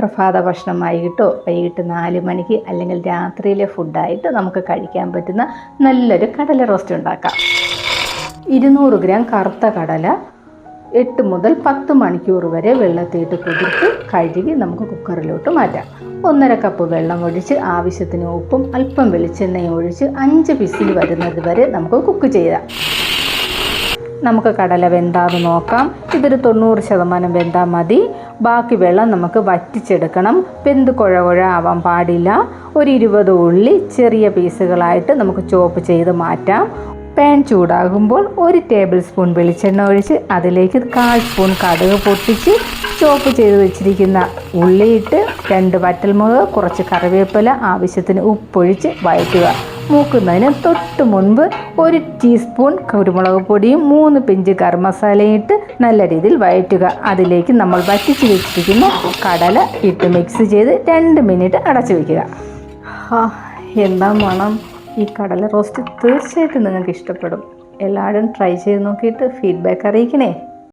പ്രഭാത ഭക്ഷണമായിട്ടോ വൈകിട്ട് 4 മണിക്ക് അല്ലെങ്കിൽ രാത്രിയിലെ ഫുഡായിട്ട് നമുക്ക് കഴിക്കാൻ പറ്റുന്ന നല്ലൊരു കടല റോസ്റ്റ് ഉണ്ടാക്കാം. 200 ഗ്രാം കറുത്ത കടല 8 മുതൽ 10 മണിക്കൂർ വരെ വെള്ളത്തിയിട്ട് കുതിർത്ത് കഴുകി നമുക്ക് കുക്കറിലോട്ട് മാറ്റാം. 1.5 കപ്പ് വെള്ളം ഒഴിച്ച് ആവശ്യത്തിന് ഉപ്പും അല്പം വെളിച്ചെണ്ണയും ഒഴിച്ച് 5 വിസിൽ വരുന്നത് വരെ നമുക്ക് കുക്ക് ചെയ്യാം. നമുക്ക് കടല വെന്താന്ന് നോക്കാം. ഇതൊരു 90% വെന്താൽ മതി. ബാക്കി വെള്ളം നമുക്ക് വറ്റിച്ചെടുക്കണം. വെന്ത് കുഴ ആവാൻ പാടില്ല. ഒരു 20 ഉള്ളി ചെറിയ പീസുകളായിട്ട് നമുക്ക് ചോപ്പ് ചെയ്ത് മാറ്റാം. പാൻ ചൂടാകുമ്പോൾ 1 ടേബിൾ സ്പൂൺ വെളിച്ചെണ്ണ ഒഴിച്ച് അതിലേക്ക് 1/4 സ്പൂൺ കടുക് പൊട്ടിച്ച് ചോപ്പ് ചെയ്ത് വെച്ചിരിക്കുന്ന ഉള്ളിയിട്ട് 2 വറ്റൽമുളക്, കുറച്ച് കറിവേപ്പില, ആവശ്യത്തിന് ഉപ്പൊഴിച്ച് വഴറ്റുക. മൂക്കുന്നതിന് തൊട്ട് മുൻപ് 1 ടീസ്പൂൺ കുരുമുളക് പൊടിയും 3 പിഞ്ച് ഗരം മസാലയും ഇട്ട് നല്ല രീതിയിൽ വഴറ്റുക. അതിലേക്ക് നമ്മൾ വറ്റിച്ച് വെച്ചിരിക്കുന്ന കടല ഇട്ട് മിക്സ് ചെയ്ത് 2 മിനിറ്റ് അടച്ചു വയ്ക്കുക. എന്താ മണം! ഈ കടല റോസ്റ്റ് തീർച്ചയായിട്ടും നിങ്ങൾക്ക് ഇഷ്ടപ്പെടും. എല്ലാവരും ട്രൈ ചെയ്ത് നോക്കിയിട്ട് ഫീഡ്ബാക്ക് അറിയിക്കണേ.